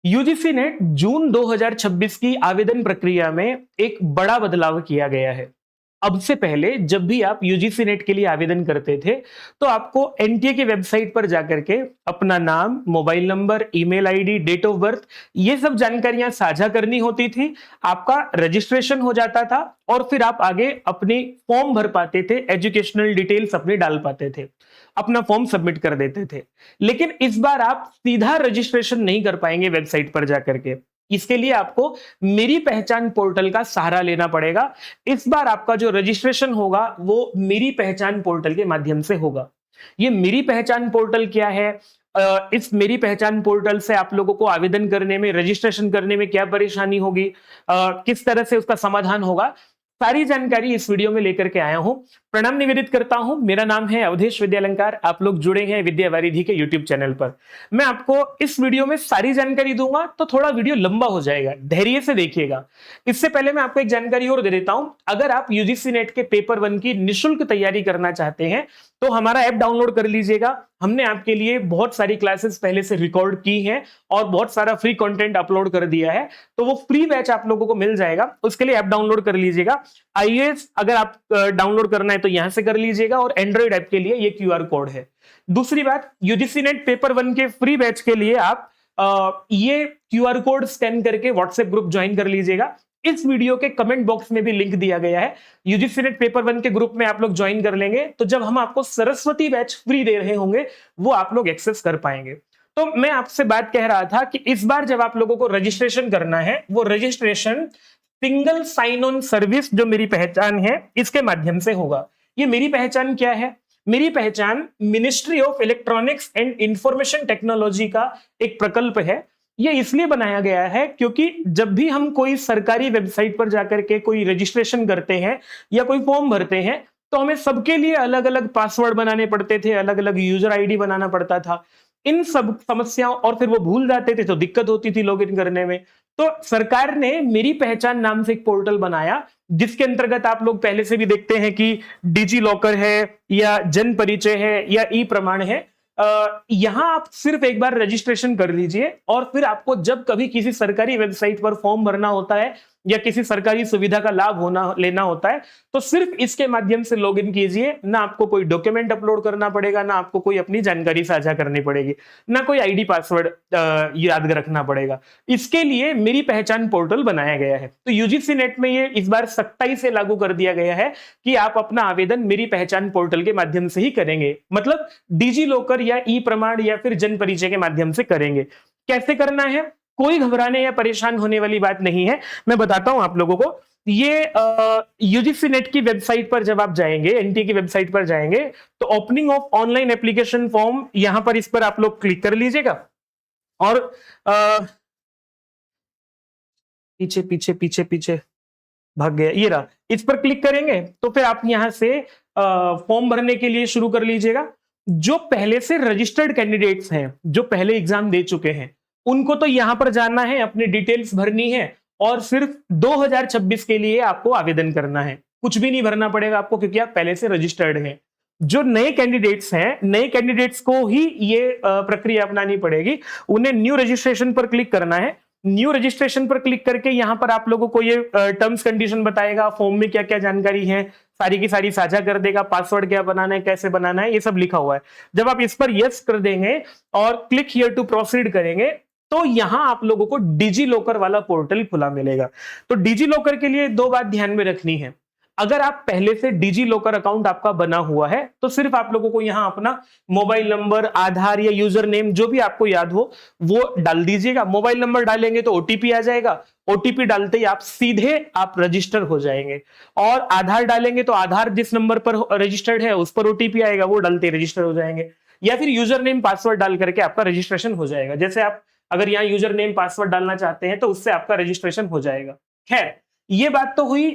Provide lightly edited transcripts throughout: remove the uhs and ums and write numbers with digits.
UGC ने जून 2026 की आवेदन प्रक्रिया में एक बड़ा बदलाव किया गया है। अब से पहले जब भी आप यूजीसी नेट के लिए आवेदन करते थे, तो आपको एनटीए की वेबसाइट पर जाकर के अपना नाम, mobile number, email ID, date of birth, ये सब जानकारियां साझा करनी होती थी। आपका रजिस्ट्रेशन हो जाता था और फिर आप आगे अपनी फॉर्म भर पाते थे, एजुकेशनल डिटेल्स अपनी डाल पाते थे, अपना फॉर्म सबमिट कर देते थे। लेकिन इस बार आप सीधा रजिस्ट्रेशन नहीं कर पाएंगे वेबसाइट पर जाकर के। इसके लिए आपको मेरी पहचान पोर्टल का सहारा लेना पड़ेगा। इस बार आपका जो रजिस्ट्रेशन होगा वो मेरी पहचान पोर्टल के माध्यम से होगा। ये मेरी पहचान पोर्टल क्या है? इस मेरी पहचान पोर्टल से आप लोगों को आवेदन करने में, रजिस्ट्रेशन करने में क्या परेशानी होगी, किस तरह से उसका समाधान होगा, सारी जानकारी इस वीडियो में लेकर के आया हूं। प्रणाम निवेदित करता हूं। मेरा नाम है अवधेश विद्यालंकार। आप लोग जुड़े हैं विद्या वारिधि के यूट्यूब चैनल पर। मैं आपको इस वीडियो में सारी जानकारी दूंगा, तो थोड़ा वीडियो लंबा हो जाएगा, धैर्य से देखिएगा। इससे पहले मैं आपको एक जानकारी और दे देता हूं। अगर आप यूजीसी नेट के पेपर 1 की निःशुल्क तैयारी करना चाहते हैं तो हमारा ऐप डाउनलोड कर लीजिएगा। हमने आपके लिए बहुत सारी क्लासेस पहले से रिकॉर्ड की हैं और बहुत सारा फ्री कंटेंट अपलोड कर दिया है, तो वो फ्री बैच आप लोगों को मिल जाएगा। उसके लिए ऐप डाउनलोड कर लीजिएगा। आईएएस अगर आप डाउनलोड करना है तो यहां से कर लीजिएगा, और एंड्रॉइड ऐप के लिए ये क्यूआर कोड है। दूसरी बात, यूजीसी नेट पेपर 1 के फ्री बैच के लिए आप ये क्यूआर कोड स्कैन करके व्हाट्सएप ग्रुप ज्वाइन कर लीजिएगा। इस वीडियो के कमेंट बॉक्स में भी लिंक दिया गया है। यूजीसी नेट पेपर 1 के ग्रुप में आप लोग ज्वाइन कर लेंगे तो जब हम आपको सरस्वती बैच फ्री दे रहे होंगे वो आप लोग एक्सेस कर पाएंगे। तो मैं आपसे बात कह रहा था कि इस बार जब आप लोगों को रजिस्ट्रेशन करना है, वो registration single sign on service जो मेरी पहचान है इसके माध्यम से होगा। ये मेरी पहचान क्या है? मेरी पहचान ministry of electronics and information technology का एक प्रकल्प है। ये इसलिए बनाया गया है क्योंकि जब भी हम कोई सरकारी वेबसाइट पर जाकर के कोई रजिस्ट्रेशन करते हैं या कोई फॉर्म भरते हैं, तो हमें सबके लिए अलग अलग पासवर्ड बनाने पड़ते थे, अलग अलग यूजर आईडी बनाना पड़ता था। इन सब समस्याओं, और फिर वो भूल जाते थे तो दिक्कत होती थी लॉगिन करने में। तो सरकार ने मेरी पहचान नाम से एक पोर्टल बनाया, जिसके अंतर्गत आप लोग पहले से भी देखते हैं कि डिजी लॉकर है या जन परिचय है या ई प्रमाण है। यहां आप सिर्फ एक बार रजिस्ट्रेशन कर लीजिए और फिर आपको जब कभी किसी सरकारी वेबसाइट पर फॉर्म भरना होता है या किसी सरकारी सुविधा का लाभ लेना होता है, तो सिर्फ इसके माध्यम से लॉगिन कीजिए। ना आपको कोई डॉक्यूमेंट अपलोड करना पड़ेगा, ना आपको कोई अपनी जानकारी साझा करनी पड़ेगी, ना कोई आईडी पासवर्ड याद रखना पड़ेगा। इसके लिए मेरी पहचान पोर्टल बनाया गया है। तो यूजीसी नेट में ये इस बार सख्ताई से लागू कर दिया गया है कि आप अपना आवेदन मेरी पहचान पोर्टल के माध्यम से ही करेंगे, मतलब डिजी लॉकर या ई प्रमाण या फिर जन परिचय के माध्यम से करेंगे। कैसे करना है? कोई घबराने या परेशान होने वाली बात नहीं है, मैं बताता हूं आप लोगों को। ये यूजीसी नेट की वेबसाइट पर जब आप जाएंगे, एनटीए की वेबसाइट पर जाएंगे, तो opening of online application form, यहां पर इस पर आप लोग क्लिक कर लीजिएगा और पीछे पीछे पीछे पीछे भाग गया, ये रहा। इस पर क्लिक करेंगे तो फिर आप यहां से फॉर्म भरने के लिए शुरू कर लीजिएगा। जो पहले से रजिस्टर्ड कैंडिडेट्स हैं, जो पहले एग्जाम दे चुके हैं, उनको तो यहां पर जाना है, अपनी डिटेल्स भरनी है और सिर्फ 2026 के लिए आपको आवेदन करना है। कुछ भी नहीं भरना पड़ेगा आपको, क्योंकि आप पहले से रजिस्टर्ड हैं। जो नए कैंडिडेट्स हैं, नए कैंडिडेट्स को ही ये प्रक्रिया अपनानी पड़ेगी। उन्हें न्यू रजिस्ट्रेशन पर क्लिक करना है। न्यू रजिस्ट्रेशन पर क्लिक करके यहां पर आप लोगों को ये टर्म्स कंडीशन बताएगा, फॉर्म में क्या क्या जानकारी है सारी की सारी साझा कर देगा, पासवर्ड क्या बनाना है, कैसे बनाना है, ये सब लिखा हुआ है। जब आप इस पर यस कर देंगे और क्लिक हियर टू प्रोसीड करेंगे, तो यहां आप लोगों को डिजी लॉकर वाला पोर्टल खुला मिलेगा। तो डिजी लॉकर के लिए दो बात ध्यान में रखनी है। अगर आप पहले से डिजी लॉकर अकाउंट आपका बना हुआ है तो सिर्फ आप लोगों को यहां अपना मोबाइल नंबर, आधार या यूजर नेम जो भी आपको याद हो वो डाल दीजिएगा। मोबाइल नंबर डालेंगे तो ओटीपी आ जाएगा, ओटीपी डालते ही आप सीधे रजिस्टर हो जाएंगे। और आधार डालेंगे तो आधार जिस नंबर पर रजिस्टर्ड है उस पर ओटीपी आएगा, वो डालते ही रजिस्टर हो जाएंगे। या फिर यूजर नेम पासवर्ड डाल करके आपका रजिस्ट्रेशन हो जाएगा। जैसे आप अगर यहाँ यूजर नेम पासवर्ड डालना चाहते हैं तो उससे आपका रजिस्ट्रेशन हो जाएगा। खैर, ये बात तो हुई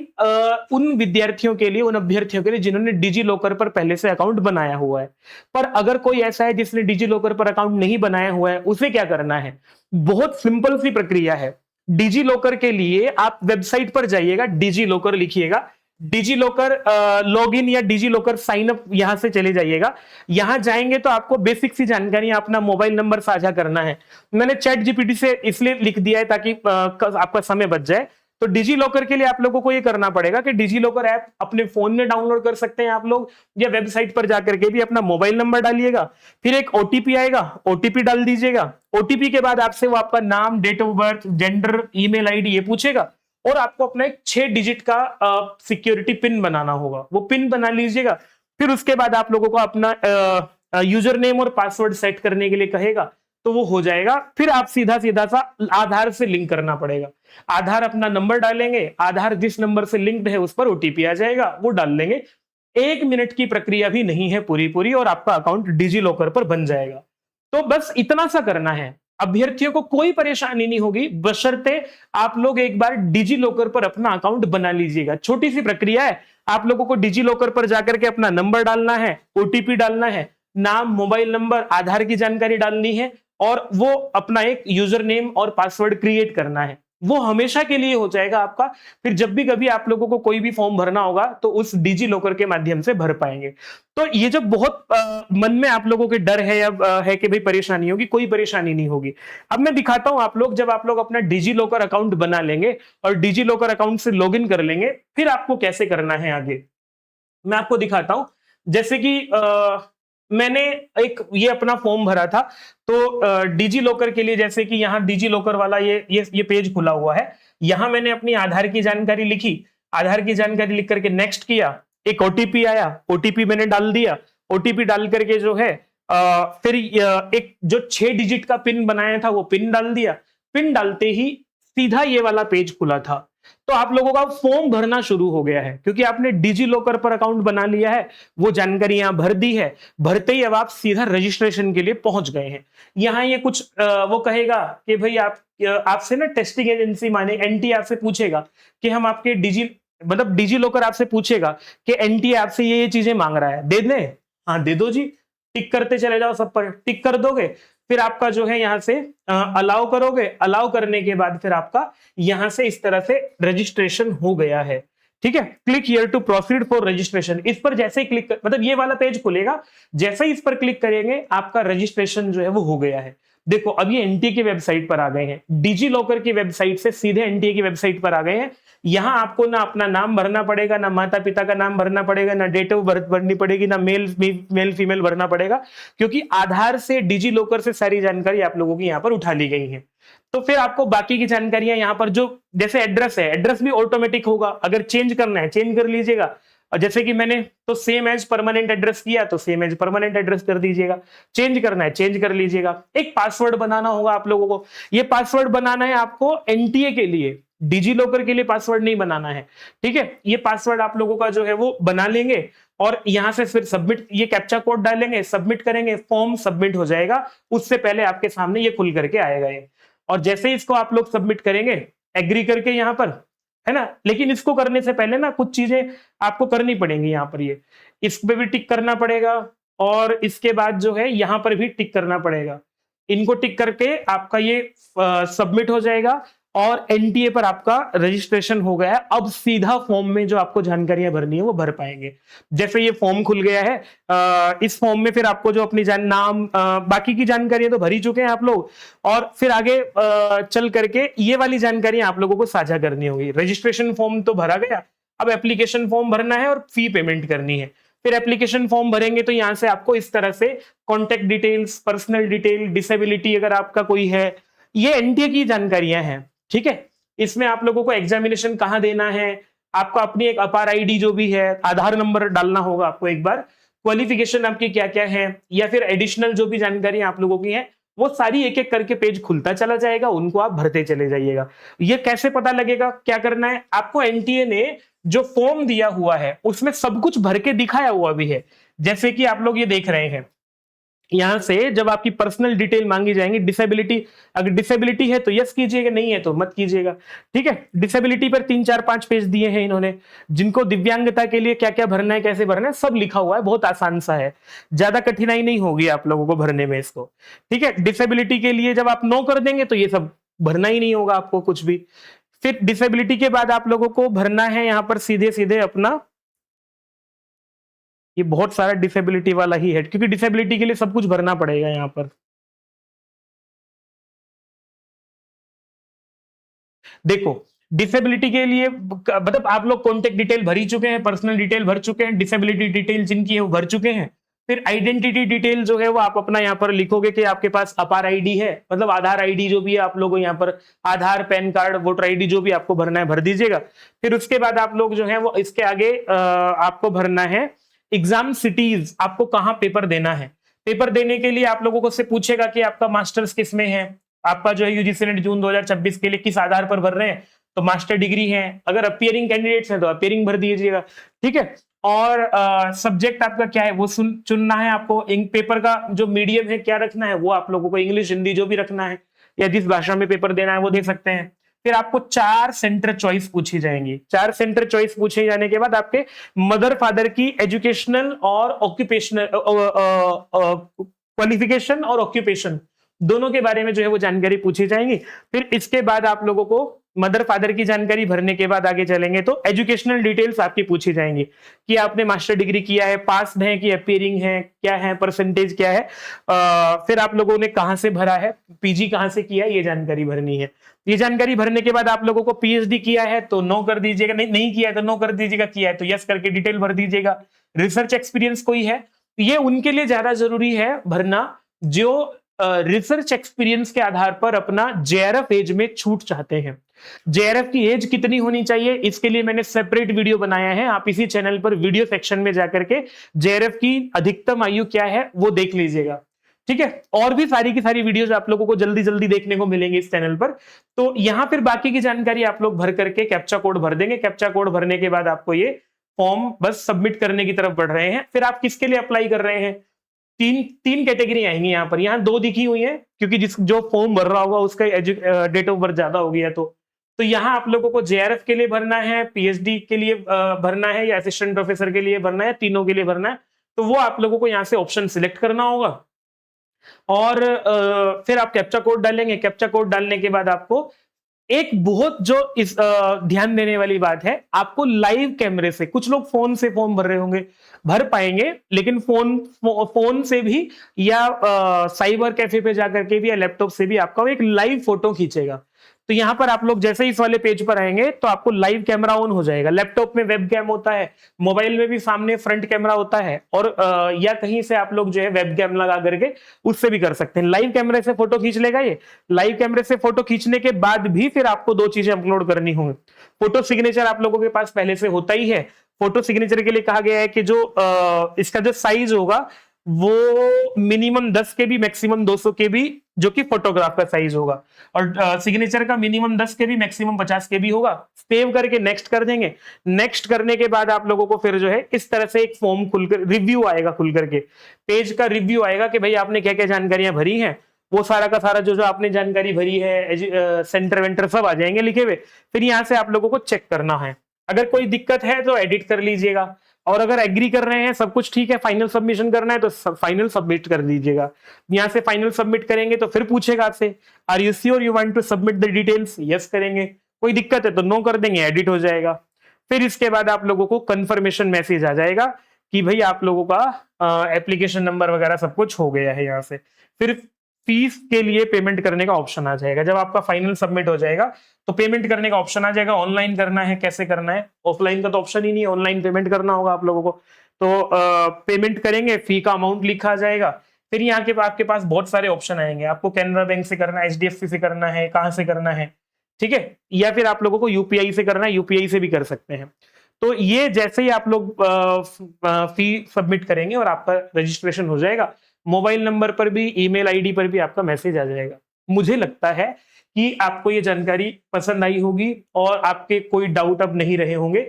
उन विद्यार्थियों के लिए, उन अभ्यर्थियों के लिए जिन्होंने डिजी लॉकर पर पहले से अकाउंट बनाया हुआ है। पर अगर कोई ऐसा है जिसने डिजी लॉकर पर अकाउंट नहीं बनाया हुआ है, उसे क्या करना है? बहुत सिंपल सी प्रक्रिया है। डिजी लॉकर के लिए आप वेबसाइट पर जाइएगा, डिजी लॉकर लिखिएगा, डिजी लॉकर लॉगिन या डिजी लॉकर साइन अप यहां से चले जाइएगा। यहां जाएंगे तो आपको बेसिक सी जानकारी, अपना मोबाइल नंबर साझा करना है। मैंने चैट जीपीटी से इसलिए लिख दिया है ताकि आपका समय बच जाए। तो डिजी लॉकर के लिए आप लोगों को ये करना पड़ेगा कि डिजी लॉकर ऐप अपने फोन में डाउनलोड कर सकते हैं आप लोग, या वेबसाइट पर जाकर के भी अपना मोबाइल नंबर डालिएगा, फिर एक ओटीपी आएगा, ओटीपी डाल दीजिएगा। ओटीपी के बाद आपसे वो आपका नाम, date of birth, gender, email ID ये पूछेगा, और आपको अपना एक 6 डिजिट का सिक्योरिटी पिन बनाना होगा। वो पिन बना लीजिएगा। फिर उसके बाद आप लोगों को अपना यूजर नेम और पासवर्ड सेट करने के लिए कहेगा, तो वो हो जाएगा। फिर आप सीधा सीधा सा आधार से लिंक करना पड़ेगा। आधार अपना नंबर डालेंगे, आधार जिस नंबर से लिंक्ड है उस पर ओटीपी आ जाएगा, वो डाल लेंगे। 1 मिनट की प्रक्रिया भी नहीं है पूरी पूरी, और आपका अकाउंट डिजी लॉकर पर बन जाएगा। तो बस इतना सा करना है, अभ्यर्थियों को कोई परेशानी नहीं होगी, बशर्ते आप लोग एक बार डिजी लॉकर पर अपना अकाउंट बना लीजिएगा। छोटी सी प्रक्रिया है, आप लोगों को डिजी लॉकर पर जाकर के अपना नंबर डालना है, ओटीपी डालना है, नाम, मोबाइल नंबर, आधार की जानकारी डालनी है, और वो अपना एक यूजर नेम और पासवर्ड क्रिएट करना है। वो हमेशा के लिए हो जाएगा आपका। फिर जब भी कभी आप लोगों को कोई भी फॉर्म भरना होगा तो उस डिजी लॉकर के माध्यम से भर पाएंगे। तो ये जब बहुत मन में आप लोगों के डर है या है कि भाई परेशानी होगी, कोई परेशानी नहीं होगी। अब मैं दिखाता हूं आप लोग, जब आप लोग अपना डिजी लॉकर अकाउंट बना लेंगे और डिजी लॉकर अकाउंट से लॉगिन कर लेंगे, फिर आपको कैसे करना है आगे मैं आपको दिखाता हूं। जैसे कि मैंने एक ये अपना फॉर्म भरा था, तो डिजी लॉकर के लिए जैसे कि यहाँ डिजी लॉकर वाला ये पेज खुला हुआ है। यहाँ मैंने अपनी आधार की जानकारी लिखी, आधार की जानकारी लिख करके नेक्स्ट किया, एक ओटीपी आया, ओटीपी मैंने डाल दिया। ओटीपी डाल करके जो है फिर एक जो 6 डिजिट का पिन बनाया था वो पिन डाल दिया। पिन डालते ही सीधा ये वाला पेज खुला था। तो आप लोगों का फॉर्म भरना शुरू हो गया है, क्योंकि आपने डिजी लॉकर पर अकाउंट बना लिया है, वो जानकारी यहां भर दी है। भरते ही अब आप सीधा रजिस्ट्रेशन के लिए पहुंच गए हैं। यहां ये कुछ वो कहेगा कि भाई आपसे ना टेस्टिंग एजेंसी माने एनटीए आपसे पूछेगा कि हम आपके डिजी लॉकर आपसे पूछेगा कि एनटीए आपसे ये चीजें मांग रहा है, दे दें? हाँ दे दो जी। टिक करते चले जाओ, सब पर टिक कर दोगे। फिर आपका जो है यहां से अलाउ करोगे, अलाउ करने के बाद फिर आपका यहां से इस तरह से रजिस्ट्रेशन हो गया है। ठीक है, click here to proceed for registration. इस पर जैसे ही मतलब ये वाला पेज खुलेगा, जैसे ही इस पर क्लिक करेंगे आपका रजिस्ट्रेशन जो है वो हो गया है। देखो अब ये एनटीए की वेबसाइट पर आ गए हैं, डिजी लॉकर की वेबसाइट से सीधे एनटीए की वेबसाइट पर आ गए हैं। यहां आपको ना अपना नाम भरना पड़ेगा, ना माता पिता का नाम भरना पड़ेगा, ना डेट ऑफ बर्थ भरनी पड़ेगी, ना मेल फीमेल भरना पड़ेगा, क्योंकि आधार से डिजी लॉकर से सारी जानकारी आप लोगों की यहाँ पर उठा ली गई है। तो फिर आपको बाकी की जानकारियां यहाँ पर, जो जैसे एड्रेस है, एड्रेस भी ऑटोमेटिक होगा। अगर चेंज करना है चेंज कर लीजिएगा, और जैसे कि मैंने तो सेम एज परमानेंट एड्रेस किया, तो सेम एज परमानेंट एड्रेस कर दीजिएगा। चेंज करना है चेंज कर लीजिएगा। एक पासवर्ड बनाना होगा आप लोगों को। ये पासवर्ड बनाना है आपको एनटीए के लिए, डिजी लॉकर के लिए पासवर्ड नहीं बनाना है। ठीक है, ये पासवर्ड आप लोगों का जो है वो बना लेंगे, और यहां से फिर सबमिट, ये कैप्चा कोड डालेंगे, सबमिट करेंगे, फॉर्म सबमिट हो जाएगा। उससे पहले आपके सामने ये खुल करके आएगा ये, और जैसे ही इसको आप लोग सबमिट करेंगे एग्री करके यहाँ पर, है ना। लेकिन इसको करने से पहले ना कुछ चीजें आपको करनी पड़ेंगी। यहाँ पर ये इस पे भी टिक करना पड़ेगा, और इसके बाद जो है यहाँ पर भी टिक करना पड़ेगा। इनको टिक करके आपका ये सबमिट हो जाएगा, और एनटीए पर आपका रजिस्ट्रेशन हो गया है। अब सीधा फॉर्म में जो आपको जानकारियां भरनी है वो भर पाएंगे। जैसे ये फॉर्म खुल गया है, इस फॉर्म में फिर आपको जो अपनी नाम, बाकी की जानकारियां तो भर ही चुके हैं आप लोग, और फिर आगे चल करके ये वाली जानकारी आप लोगों को साझा करनी होगी। रजिस्ट्रेशन फॉर्म तो भरा गया, अब एप्लीकेशन फॉर्म भरना है और फी पेमेंट करनी है। फिर एप्लीकेशन फॉर्म भरेंगे तो यहां से आपको इस तरह से contact details, personal detail, disability अगर आपका कोई है, ये एनटीए की जानकारियां हैं। ठीक है, इसमें आप लोगों को एग्जामिनेशन कहाँ देना है, आपको अपनी एक अपार आईडी जो भी है, आधार नंबर डालना होगा आपको एक बार, क्वालिफिकेशन आपकी क्या क्या है, या फिर एडिशनल जो भी जानकारी आप लोगों की है, वो सारी एक एक करके पेज खुलता चला जाएगा, उनको आप भरते चले जाइएगा। ये कैसे पता लगेगा, क्या करना है आपको, एनटीए ने जो फॉर्म दिया हुआ है उसमें सब कुछ भर के दिखाया हुआ भी है। जैसे कि आप लोग ये देख रहे हैं, यहां से जब आपकी पर्सनल डिटेल मांगी जाएंगी, डिसेबिलिटी, अगर डिसेबिलिटी है तो यस कीजिएगा, नहीं है तो मत कीजिएगा। ठीक है, डिसेबिलिटी पर 3 4 5 पेज दिए हैं इन्होंने, जिनको दिव्यांगता के लिए क्या क्या भरना है, कैसे भरना है, सब लिखा हुआ है। बहुत आसान सा है, ज्यादा कठिनाई नहीं होगी आप लोगों को भरने में इसको। ठीक है, डिसेबिलिटी के लिए जब आप नो कर देंगे तो ये सब भरना ही नहीं होगा आपको कुछ भी। फिर डिसेबिलिटी के बाद आप लोगों को भरना है यहाँ पर सीधे सीधे अपना, ये बहुत सारा डिसेबिलिटी वाला ही है, क्योंकि डिसेबिलिटी के लिए सब कुछ भरना पड़ेगा यहाँ पर। देखो डिसेबिलिटी के लिए मतलब आप लोग कॉन्टेक्ट डिटेल भर ही चुके हैं, पर्सनल डिटेल भर चुके हैं, डिसेबिलिटी डिटेल जिनकी है वो भर चुके हैं। फिर आइडेंटिटी डिटेल जो है वो आप अपना यहाँ पर लिखोगे कि आपके पास अपार आईडी है, मतलब आधार आईडी जो भी है आप लोग यहाँ पर आधार, पैन कार्ड, वोटर आईडी जो भी आपको भरना है भर दीजिएगा। फिर उसके बाद आप लोग जो है वो इसके आगे आपको भरना है एग्जाम सिटीज, आपको कहाँ पेपर देना है। पेपर देने के लिए आप लोगों को से पूछेगा कि आपका मास्टर्स किस में है, आपका जो है यूजीसी नेट जून 2026 के लिए किस आधार पर भर रहे हैं, तो मास्टर डिग्री है। अगर अपियरिंग कैंडिडेट्स हैं तो अपियरिंग भर दीजिएगा, ठीक है। और सब्जेक्ट आपका क्या है वो चुनना है आपको। इंक पेपर का जो मीडियम है क्या रखना है, वो आप लोगों को इंग्लिश, हिंदी जो भी रखना है, या जिस भाषा में पेपर देना है वो दे सकते हैं। फिर आपको 4 सेंटर चॉइस पूछी जाएंगी। 4 सेंटर चॉइस पूछे जाने के बाद आपके मदर फादर की एजुकेशनल और ऑक्यूपेशनल क्वालिफिकेशन और ऑक्यूपेशन दोनों के बारे में जो है वो जानकारी पूछी जाएंगी। फिर इसके बाद आप लोगों को मदर फादर की जानकारी भरने के बाद आगे चलेंगे तो एजुकेशनल डिटेल्स आपकी पूछी जाएंगी कि आपने मास्टर डिग्री किया है, पास है कि अपियरिंग है, क्या है, परसेंटेज क्या है। फिर आप लोगों ने कहां से भरा है, पीजी कहां से किया है, ये जानकारी भरनी है। ये जानकारी भरने के बाद आप लोगों को पीएचडी किया है तो नो कर दीजिएगा, नहीं किया है तो नो कर दीजिएगा, किया है तो यस करके डिटेल भर दीजिएगा। रिसर्च एक्सपीरियंस कोई है, ये उनके लिए ज्यादा जरूरी है भरना जो रिसर्च एक्सपीरियंस के आधार पर अपना जेआरएफ एज में छूट चाहते हैं। जेआरएफ की एज कितनी होनी चाहिए, इसके लिए मैंने सेपरेट वीडियो बनाया है, आप इसी चैनल पर वीडियो सेक्शन में जाकर के जेआरएफ की अधिकतम आयु क्या है वो देख लीजिएगा, ठीक है। और भी सारी की सारी वीडियोस आप लोगों को जल्दी जल्दी देखने को मिलेंगे इस चैनल पर। तो यहां फिर बाकी की जानकारी आप लोग भर करके कैप्चा कोड भर देंगे। कैप्चा कोड भरने के बाद आपको ये फॉर्म बस सबमिट करने की तरफ बढ़ रहे हैं। फिर आप किसके लिए अप्लाई कर रहे हैं, तीन कैटेगरी आएंगी यहाँ पर। यहाँ 2 दिखी हुई है क्योंकि जो फॉर्म भर रहा होगा उसका डेट ऑफ बर्थ ज्यादा हो गया तो यहाँ आप लोगों को जेआरएफ के लिए भरना है, पीएचडी के लिए भरना है, या असिस्टेंट प्रोफेसर के लिए भरना है, तीनों के लिए भरना है। तो वो आप लोगों को यहाँ से ऑप्शन सिलेक्ट करना होगा और फिर आप कैप्चा कोड डालेंगे। कैप्चा कोड डालने के बाद आपको एक बहुत जो इस ध्यान देने वाली बात है, आपको लाइव कैमरे से, कुछ लोग फोन से फॉर्म भर रहे होंगे, भर पाएंगे, लेकिन फोन से भी या साइबर कैफे पे जाकर के भी या लैपटॉप से भी आपका एक लाइव फोटो खींचेगा। तो यहां पर आप लोग जैसे इस वाले पेज पर आएंगे तो आपको लाइव कैमरा ऑन हो जाएगा। लैपटॉप में वेब कैम होता है, मोबाइल में भी सामने फ्रंट कैमरा होता है, और या कहीं से आप लोग जो है वेब कैम लगा करके उससे भी कर सकते हैं। लाइव कैमरे से फोटो खींच लेगा ये। लाइव कैमरे से फोटो खींचने के बाद भी फिर आपको 2 चीजें अपलोड करनी होंगी। फोटो सिग्नेचर आप लोगों के पास पहले से होता ही है। फोटो सिग्नेचर के लिए कहा गया है कि जो इसका जो साइज होगा वो मिनिमम 10 KB मैक्सिमम 200 KB जो कि फोटोग्राफ का साइज होगा, और सिग्नेचर का मिनिमम 10 KB मैक्सिमम 50 KB होगा। सेव करके नेक्स्ट कर देंगे। नेक्स्ट करने के बाद आप लोगों को फिर जो है इस तरह से एक फॉर्म खुलकर रिव्यू आएगा, खुल करके पेज का रिव्यू आएगा कि भाई आपने क्या क्या जानकारियां भरी हैं। वो सारा का सारा जो आपने जानकारी भरी है, सेंटर वेंटर सब आ जाएंगे लिखे हुए। फिर यहाँ से आप लोगों को चेक करना है। अगर कोई दिक्कत है तो एडिट कर लीजिएगा, और अगर एग्री कर रहे हैं सब कुछ ठीक है, फाइनल सबमिशन करना है तो फाइनल सबमिट कर दीजिएगा। यहां से फाइनल सबमिट करेंगे तो फिर पूछेगा आपसे are you sure you want to submit the details, yes करेंगे। कोई दिक्कत है तो नो कर देंगे, एडिट हो जाएगा। फिर इसके बाद आप लोगों को कंफर्मेशन मैसेज आ जाएगा कि भाई आप लोगों का एप्लीकेशन नंबर वगैरह सब कुछ हो गया है। यहाँ से फिर फीस के लिए पेमेंट करने का ऑप्शन आ जाएगा। जब आपका फाइनल सबमिट हो जाएगा तो पेमेंट करने का ऑप्शन आ जाएगा। ऑनलाइन करना है, कैसे करना है, ऑफलाइन का तो ऑप्शन ही नहीं है, ऑनलाइन पेमेंट करना होगा आप लोगों को। तो पेमेंट करेंगे, फी का अमाउंट लिखा जाएगा। फिर यहाँ के आपके पास बहुत सारे ऑप्शन आएंगे। आपको कैनरा बैंक से करना है, एचडीएफसी से करना है, कहाँ से करना है, ठीक है, या फिर आप लोगों को यूपीआई से करना है, यूपीआई से भी कर सकते हैं। तो ये जैसे ही आप लोग फी सबमिट करेंगे और आपका रजिस्ट्रेशन हो जाएगा, मोबाइल नंबर पर भी, ईमेल आईडी पर भी आपका मैसेज आ जाएगा। मुझे लगता है कि आपको ये जानकारी पसंद आई होगी और आपके कोई डाउट अब नहीं रहे होंगे।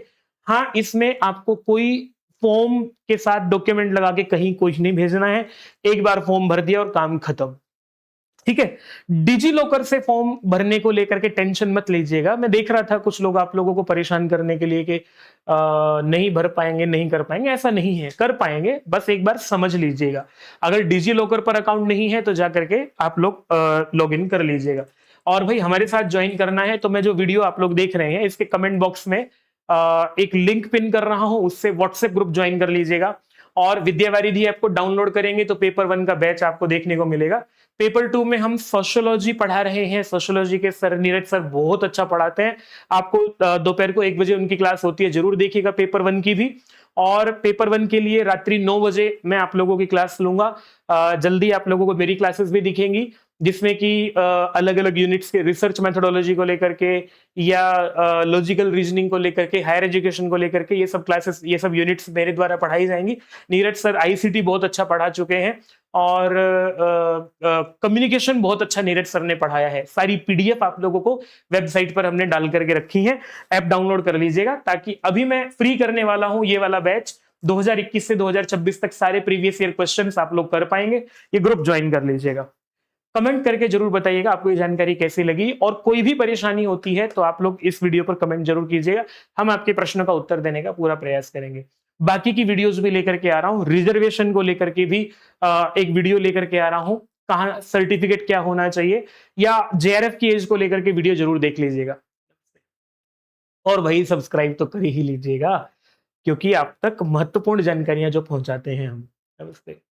हाँ, इसमें आपको कोई फॉर्म के साथ डॉक्यूमेंट लगा के कहीं कुछ नहीं भेजना है। एक बार फॉर्म भर दिया और काम खत्म, ठीक है। डिजी लॉकर से फॉर्म भरने को लेकर के टेंशन मत लीजिएगा। मैं देख रहा था कुछ लोग आप लोगों को परेशान करने के लिए कि नहीं भर पाएंगे, नहीं कर पाएंगे। ऐसा नहीं है, कर पाएंगे, बस एक बार समझ लीजिएगा। अगर डिजी लॉकर पर अकाउंट नहीं है तो जाकर के आप लोग लॉग इन कर लीजिएगा। और भाई हमारे साथ ज्वाइन करना है तो मैं जो वीडियो आप लोग देख रहे हैं इसके कमेंट बॉक्स में एक लिंक पिन कर रहा हूं, उससे व्हाट्सएप ग्रुप ज्वाइन कर लीजिएगा। और विद्यावारिधि ऐप को डाउनलोड करेंगे तो पेपर 1 का बैच आपको देखने को मिलेगा। पेपर 2 में हम सोशियोलॉजी पढ़ा रहे हैं। सोशियोलॉजी के सर नीरज सर बहुत अच्छा पढ़ाते हैं। आपको दोपहर को 1 बजे उनकी क्लास होती है, जरूर देखिएगा पेपर 1 की भी। और पेपर 1 के लिए रात्रि 9 बजे मैं आप लोगों की क्लास लूंगा। जल्दी आप लोगों को मेरी क्लासेस भी दिखेंगी, जिसमें कि अलग अलग यूनिट्स के रिसर्च मेथोडोलॉजी को लेकर के या लॉजिकल रीजनिंग को लेकर के, हायर एजुकेशन को लेकर के ये सब क्लासेस, ये सब यूनिट्स मेरे द्वारा पढ़ाई जाएंगी। नीरज सर आईसीटी बहुत अच्छा पढ़ा चुके हैं और कम्युनिकेशन बहुत अच्छा नीरज सर ने पढ़ाया है। सारी पीडीएफ आप लोगों को वेबसाइट पर हमने डाल करके रखी है, ऐप डाउनलोड कर लीजिएगा। ताकि अभी मैं फ्री करने वाला हूं ये वाला बैच, 2021 से 2026 तक सारे प्रीवियस ईयर क्वेश्चंस आप लोग कर पाएंगे। ये ग्रुप ज्वाइन कर लीजिएगा। कमेंट करके जरूर बताइएगा आपको ये जानकारी कैसी लगी, और कोई भी परेशानी होती है तो आप लोग इस वीडियो पर कमेंट जरूर कीजिएगा। हम आपके प्रश्नों का उत्तर देने का पूरा प्रयास करेंगे। बाकी की वीडियोस भी लेकर के आ रहा हूं, रिजर्वेशन को लेकर के भी एक वीडियो लेकर के आ रहा हूं, कहाँ सर्टिफिकेट क्या होना चाहिए, या जेआरएफ की एज को लेकर के वीडियो जरूर देख लीजिएगा। और भाई सब्सक्राइब तो कर ही लीजिएगा, क्योंकि आप तक महत्वपूर्ण जानकारियां जो पहुंचाते हैं हम। नमस्ते।